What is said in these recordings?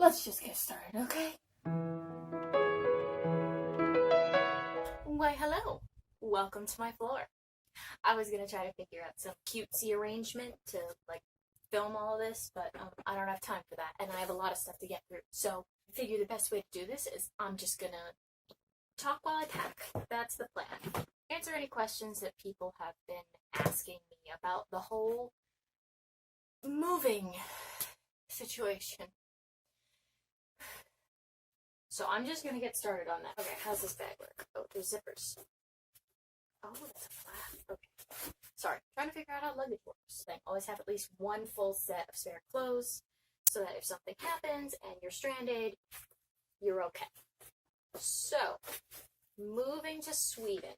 Let's just get started, okay? Why, hello. Welcome to my floor. I was gonna try to figure out some cutesy arrangement to, film all of this, but I don't have time for that, and I have a lot of stuff to get through. So I figure the best way to do this is I'm just gonna talk while I pack. That's the plan. Answer any questions that people have been asking me about the whole moving situation. So I'm just gonna get started on that. Okay, how's this bag work? Oh, there's zippers. Oh, that's a flap. Okay. Sorry, trying to figure out how luggage works. Thing. Always have at least one full set of spare clothes so that if something happens and you're stranded, you're okay. So, moving to Sweden.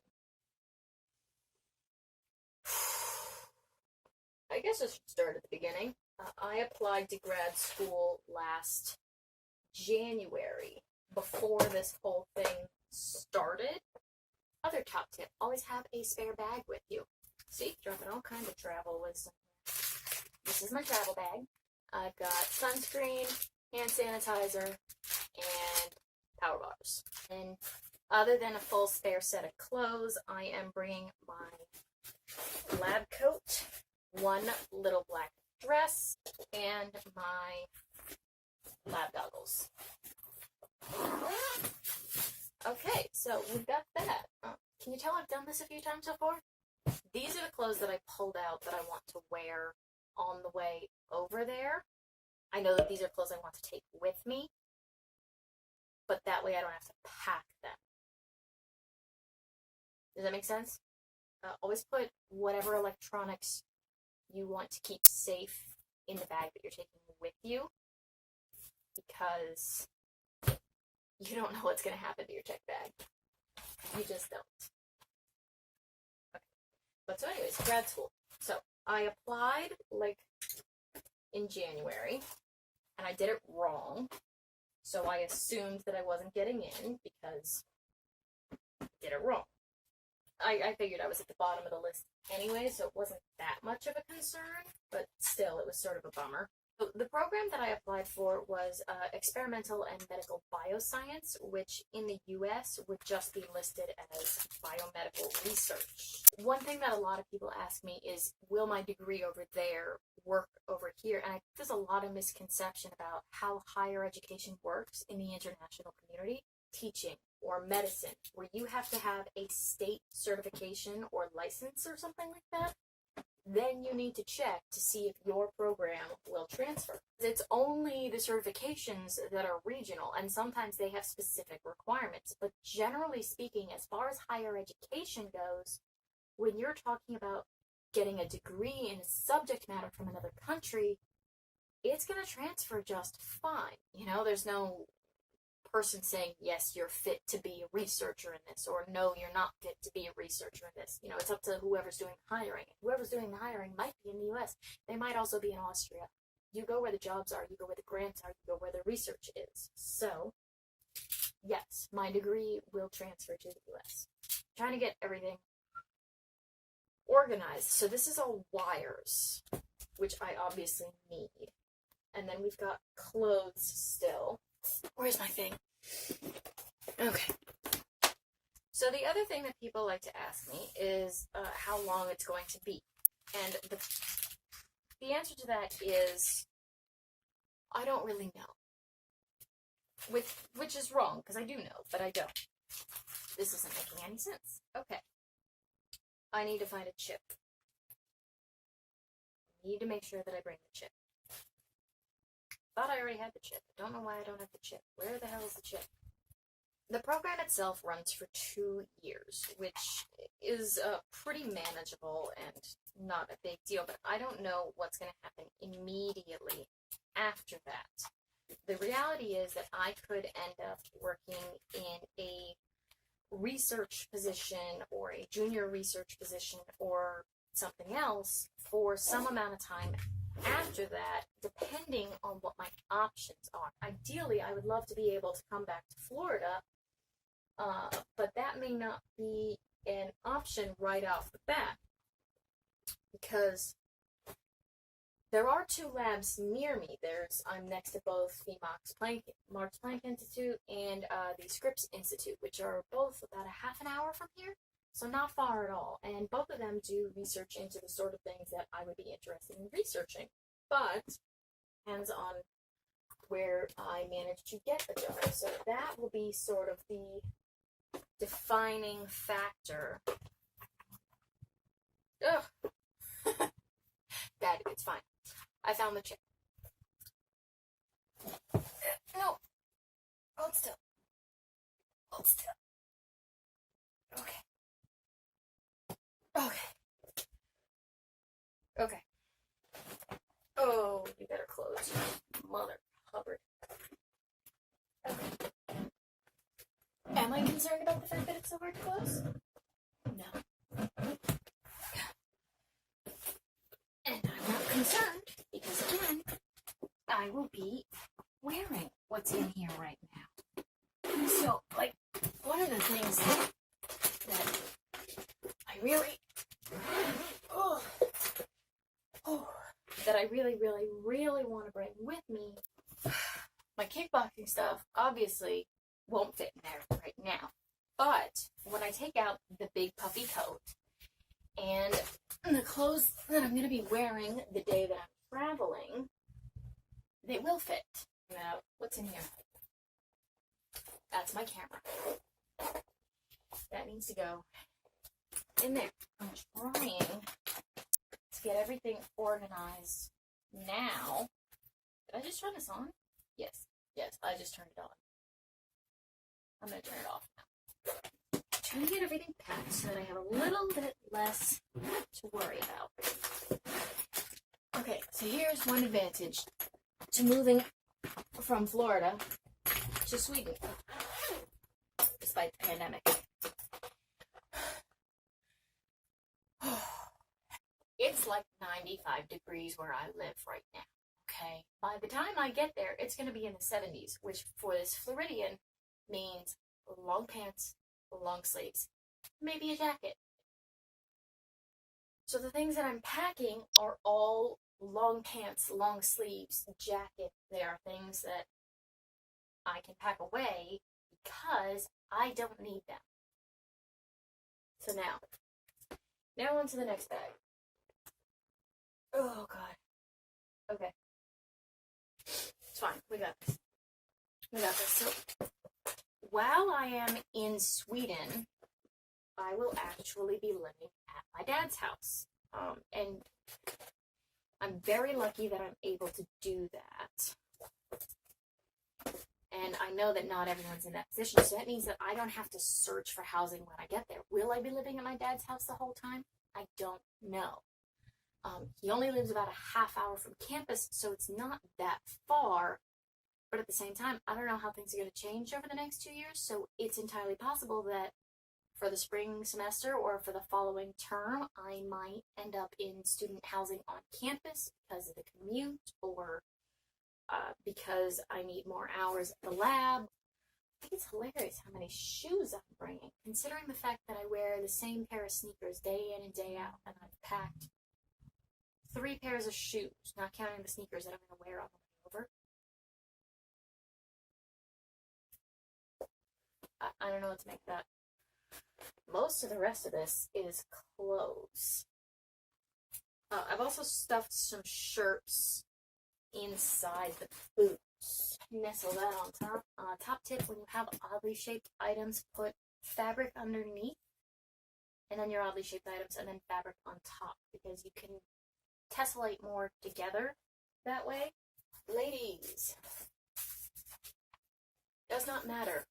I guess I should start at the beginning. I applied to grad school last January, before this whole thing started. Other top tip, always have a spare bag with you. See, dropping all kinds of travel wisdom. This is my travel bag. I've got sunscreen, hand sanitizer, and power bars. And other than a full spare set of clothes, I am bringing my lab coat, one little black dress, and my lab goggles. Okay, so we've got that. Can you tell I've done this a few times before? These are the clothes that I pulled out that I want to wear on the way over there. I know that these are clothes I want to take with me, but that way I don't have to pack them. Does that make sense? Always put whatever electronics you want to keep safe in the bag that you're taking with you, because you don't know what's going to happen to your check bag. You just don't. Okay. But so anyways, grad school. So I applied in January, and I did it wrong. So I assumed that I wasn't getting in because I did it wrong. I figured I was at the bottom of the list anyway, so it wasn't that much of a concern, but still it was sort of a bummer. The program that I applied for was experimental and medical bioscience, which in the US would just be listed as biomedical research. One thing that a lot of people ask me is, will my degree over there work over here? And I think there's a lot of misconception about how higher education works in the international community. Teaching or medicine, where you have to have a state certification or license or something like that, then you need to check to see if your program will transfer. It's only the certifications that are regional, and sometimes they have specific requirements. But generally speaking, as far as higher education goes, when you're talking about getting a degree in a subject matter from another country, it's going to transfer just fine. There's no person saying, yes, you're fit to be a researcher in this, or no, you're not fit to be a researcher in this. It's up to whoever's doing hiring. Whoever's doing the hiring might be in the US. They might also be in Austria. You go where the jobs are, you go where the grants are, you go where the research is. So, yes, my degree will transfer to the US. I'm trying to get everything organized. So this is all wires, which I obviously need. And then we've got clothes still. Where's my thing? Okay. So the other thing that people like to ask me is how long it's going to be. And the answer to that is, I don't really know. Which is wrong, because I do know, but I don't. This isn't making any sense. Okay. I need to find a chip. I need to make sure that I bring the chip. Thought I already had the chip. I don't know why I don't have the chip. Where the hell is the chip? The program itself runs for 2 years, which is pretty manageable and not a big deal, but I don't know what's going to happen immediately after that. The reality is that I could end up working in a research position or a junior research position or something else for some amount of time after that, depending on what my options are. Ideally, I would love to be able to come back to Florida, but that may not be an option right off the bat, because There are two labs near me. I'm next to both the Max Planck Institute and the Scripps Institute, which are both about a half an hour from here, so not far at all. And both of them do research into the sort of things that I would be interested in researching, but depends on where I manage to get the job. So that will be sort of the defining factor. Ugh. Dad, it's fine. I found the chip. No. Hold still. Hold still. Okay. Okay. Okay. Oh, you better close. Mother Hubbard. Okay. Am I concerned about the fact that it's so hard to close? No. And I'm not concerned because, again, I will be wearing what's in here right now. So, like, one of the things that I really, that I really, really, really want to bring with me, my kickboxing stuff obviously won't fit in there right now. But when I take out the big puffy coat and the clothes that I'm going to be wearing the day that I'm traveling, they will fit. Now, what's in here? That's my camera. That needs to go in there. I'm trying to get everything organized now. Did I just turn this on? Yes. Yes, I just turned it on. I'm going to turn it off now. Trying to get everything packed so that I have a little bit less to worry about. Okay, so here's one advantage to moving from Florida to Sweden, despite the pandemic. It's like 95 degrees where I live right now, okay? By the time I get there, it's going to be in the 70s, which for this Floridian means long pants, long sleeves, maybe a jacket. So the things that I'm packing are all long pants, long sleeves, jacket. They are things that I can pack away because I don't need them. So now on to the next bag. Oh, God. Okay. It's fine. We got this. So, while I am in Sweden, I will actually be living at my dad's house. And I'm very lucky that I'm able to do that. And I know that not everyone's in that position, so that means that I don't have to search for housing when I get there. Will I be living at my dad's house the whole time? I don't know. He only lives about a half hour from campus, so it's not that far. But at the same time, I don't know how things are going to change over the next 2 years, so it's entirely possible that for the spring semester or for the following term, I might end up in student housing on campus because of the commute or because I need more hours at the lab. I think it's hilarious how many shoes I'm bringing, considering the fact that I wear the same pair of sneakers day in and day out, and I've packed 3 pairs of shoes, not counting the sneakers that I'm going to wear on the way over. I don't know what to make of that. Most of the rest of this is clothes. I've also stuffed some shirts inside the boots. Nestle that on top. Top tip, when you have oddly shaped items, put fabric underneath, and then your oddly shaped items, and then fabric on top, because you can tessellate more together that way. Ladies, does not matter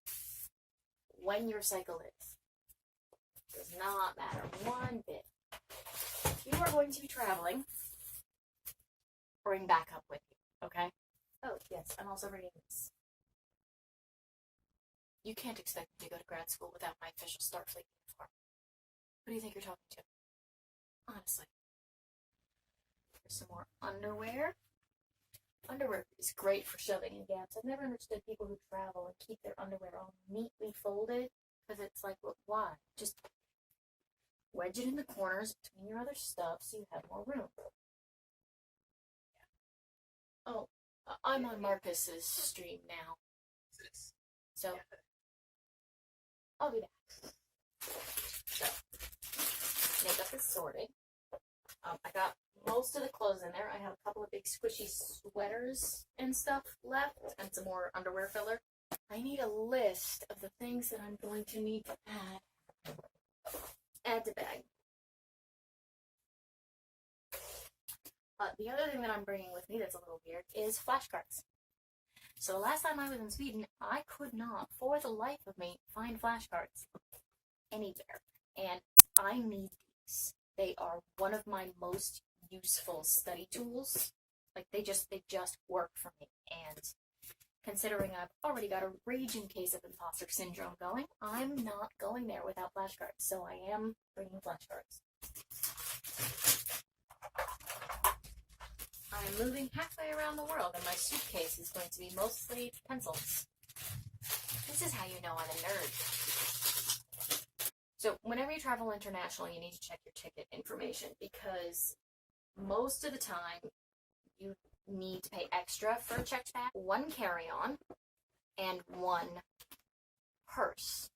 when your cycle is. Does not matter one bit. If you are going to be traveling, bring backup with you, okay? Oh, yes, I'm also bringing this. You can't expect me to go to grad school without my official Starfleet uniform. Who do you think you're talking to? Honestly. Here's some more underwear. Underwear is great for shoving in gaps. I've never understood people who travel and keep their underwear all neatly folded, because it's like, well, why? Just wedge it in the corners between your other stuff so you have more room. I'm on Marcus's stream now. So, I'll be back. So, makeup is sorted. I got most of the clothes in there. I have a couple of big squishy sweaters and stuff left, and some more underwear filler. I need a list of the things that I'm going to need to add to bag. The other thing that I'm bringing with me that's a little weird is flashcards. So last time I was in Sweden, I could not, for the life of me, find flashcards anywhere. And I need these. They are one of my most useful study tools. Like, they just work for me. And considering I've already got a raging case of imposter syndrome going, I'm not going there without flashcards. So I am bringing flashcards. I'm moving halfway around the world, and my suitcase is going to be mostly pencils. This is how you know I'm a nerd. So whenever you travel international, you need to check your ticket information, because most of the time you need to pay extra for a checked bag, one carry-on, and one purse.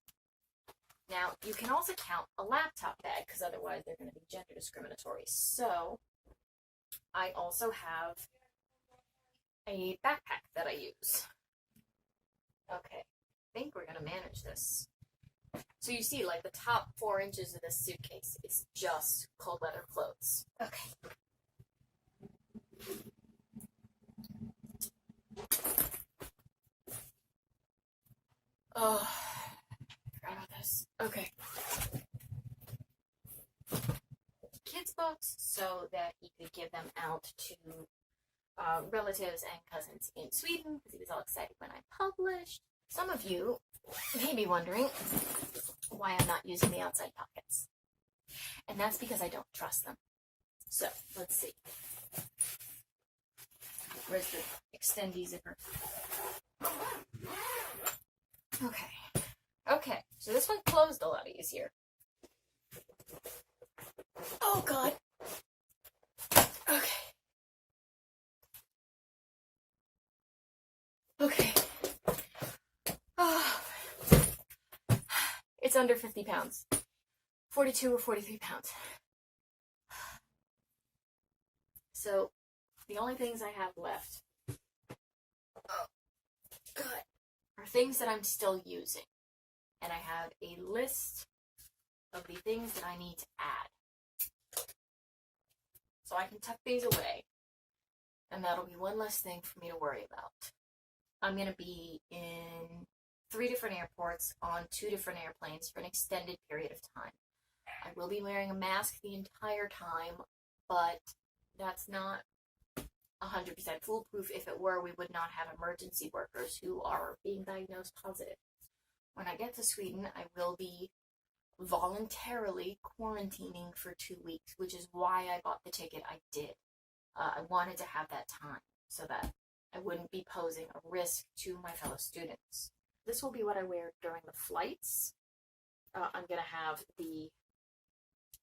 Now, you can also count a laptop bag, because otherwise they're going to be gender discriminatory. So I also have a backpack that I use. Okay, I think we're going to manage this. So you see, like, the top 4 inches of this suitcase is just cold weather clothes. Okay. Oh, I forgot about this. Okay. Kids' books so that he could give them out to relatives and cousins in Sweden, because he was all excited when I published. Some of you may be wondering why I'm not using the outside pockets. And that's because I don't trust them. So, let's see. Where's the extendy zipper? Okay. Okay, so this one closed a lot easier. Oh, God. Okay. Okay. Oh. It's under 50 pounds. 42 or 43 pounds. So, the only things I have left, oh, God, are things that I'm still using. And I have a list of the things that I need to add. So I can tuck these away, and that'll be one less thing for me to worry about. I'm going to be in 3 different airports on 2 different airplanes for an extended period of time. I will be wearing a mask the entire time, but that's not 100% foolproof. If it were, we would not have emergency workers who are being diagnosed positive. When I get to Sweden, I will be voluntarily quarantining for 2 weeks, which is why I bought the ticket I did. I wanted to have that time so that I wouldn't be posing a risk to my fellow students. This will be what I wear during the flights. I'm going to have the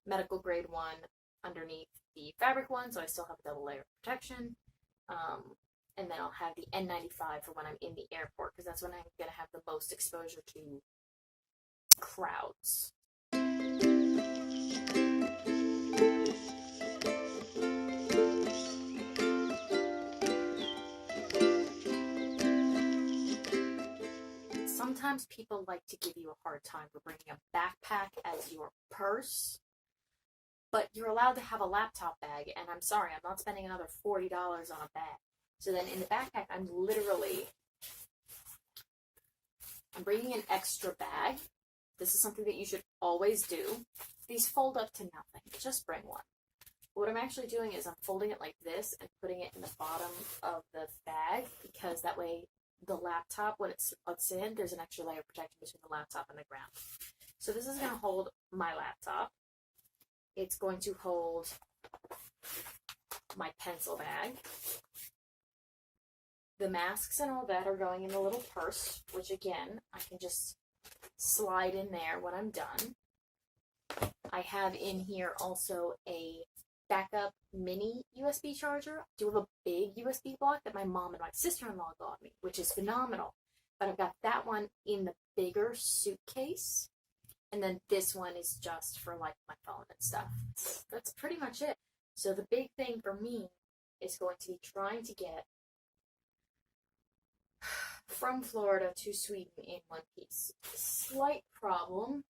medical grade one underneath the fabric one, so I still have a double layer of protection. And then I'll have the N95 for when I'm in the airport, because that's when I'm going to have the most exposure to crowds. Sometimes people like to give you a hard time for bringing a backpack as your purse, but you're allowed to have a laptop bag, and I'm sorry, I'm not spending another $40 on a bag. So then in the backpack, I'm bringing an extra bag. This is something that you should always do. These fold up to nothing. Just bring one. What I'm actually doing is I'm folding it like this and putting it in the bottom of the bag, because that way the laptop, when it's in, there's an extra layer of protection between the laptop and the ground. So this is going to hold my laptop. It's going to hold my pencil bag. The masks and all that are going in the little purse, which again, I can just slide in there when I'm done. I have in here also a backup mini USB charger. I do have a big USB block that my mom and my sister-in-law got me, which is phenomenal. But I've got that one in the bigger suitcase. And then this one is just for like my phone and stuff. That's pretty much it. So the big thing for me is going to be trying to get from Florida to Sweden in one piece. Slight problem,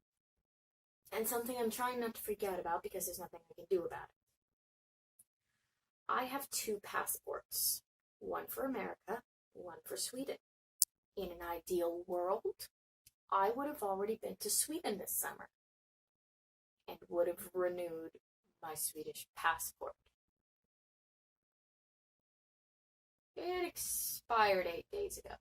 and something I'm trying not to freak out about because there's nothing I can do about it. I have 2 passports, one for America, one for Sweden. In an ideal world, I would have already been to Sweden this summer and would have renewed my Swedish passport. It expired 8 days ago.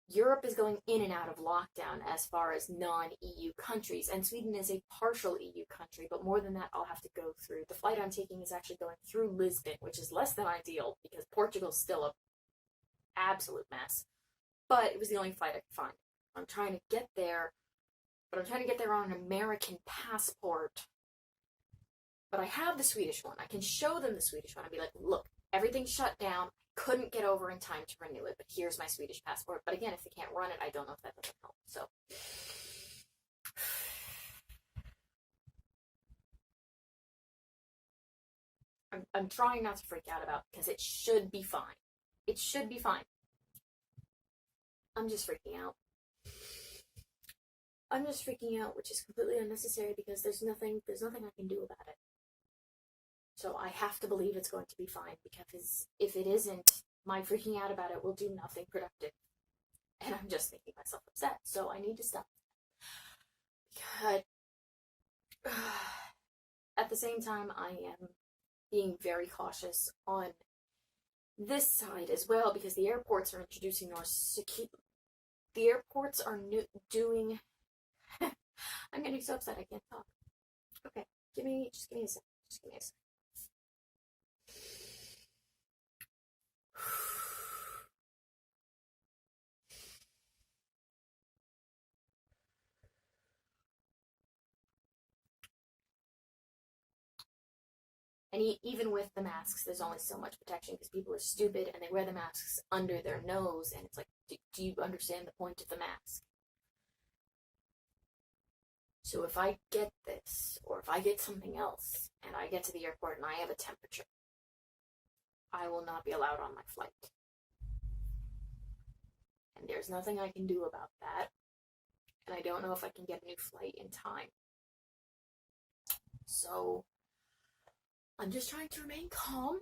Europe is going in and out of lockdown as far as non-EU countries, and Sweden is a partial EU country, but more than that, I'll have to go through. The flight I'm taking is actually going through Lisbon, which is less than ideal because Portugal's still an absolute mess, but it was the only flight I could find. I'm trying to get there, but I'm trying to get there on an American passport. But I have the Swedish one. I can show them the Swedish one and be like, look, everything's shut down. Couldn't get over in time to renew it, but here's my Swedish passport. But again, if they can't run it, I don't know if that doesn't help. So I'm trying not to freak out about it because it should be fine. It should be fine. I'm just freaking out. I'm just freaking out, which is completely unnecessary because there's nothing I can do about it. So I have to believe it's going to be fine, because if it isn't, my freaking out about it will do nothing productive. And I'm just making myself upset. So I need to stop. But at the same time, I am being very cautious on this side as well, because the airports are introducing more security. The airports are doing... I'm getting so upset I can't talk. Okay, just give me a second. Just give me a second. And even with the masks, there's only so much protection because people are stupid and they wear the masks under their nose, and it's like, do you understand the point of the mask? So if I get this, or if I get something else, and I get to the airport and I have a temperature, I will not be allowed on my flight. And there's nothing I can do about that. And I don't know if I can get a new flight in time. So I'm just trying to remain calm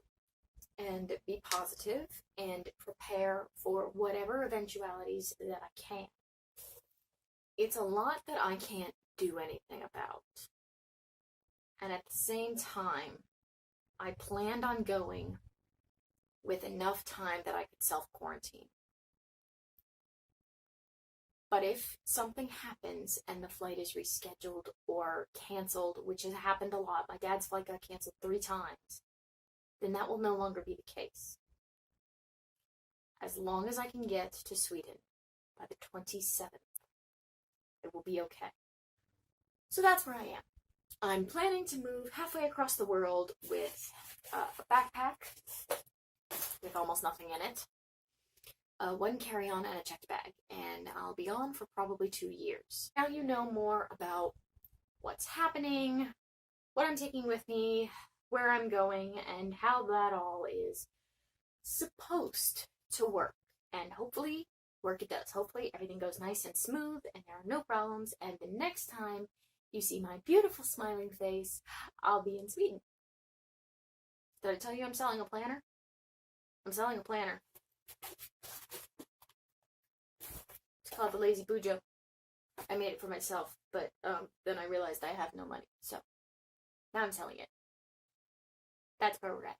and be positive and prepare for whatever eventualities that I can. It's a lot that I can't do anything about. And at the same time, I planned on going with enough time that I could self-quarantine. But if something happens and the flight is rescheduled or canceled, which has happened a lot, my dad's flight got canceled 3 times, then that will no longer be the case. As long as I can get to Sweden by the 27th, it will be okay. So that's where I am. I'm planning to move halfway across the world with a backpack with almost nothing in it, 1 carry-on and a checked bag, and I'll be on for probably 2 years. Now you know more about what's happening, what I'm taking with me, where I'm going, and how that all is supposed to work. And hopefully, work it does. Hopefully, everything goes nice and smooth, and there are no problems, and the next time you see my beautiful smiling face, I'll be in Sweden. Did I tell you I'm selling a planner? I'm selling a planner. It's called the Lazy Bujo. I made it for myself, but then I realized I have no money, so now I'm selling it. That's where we're at.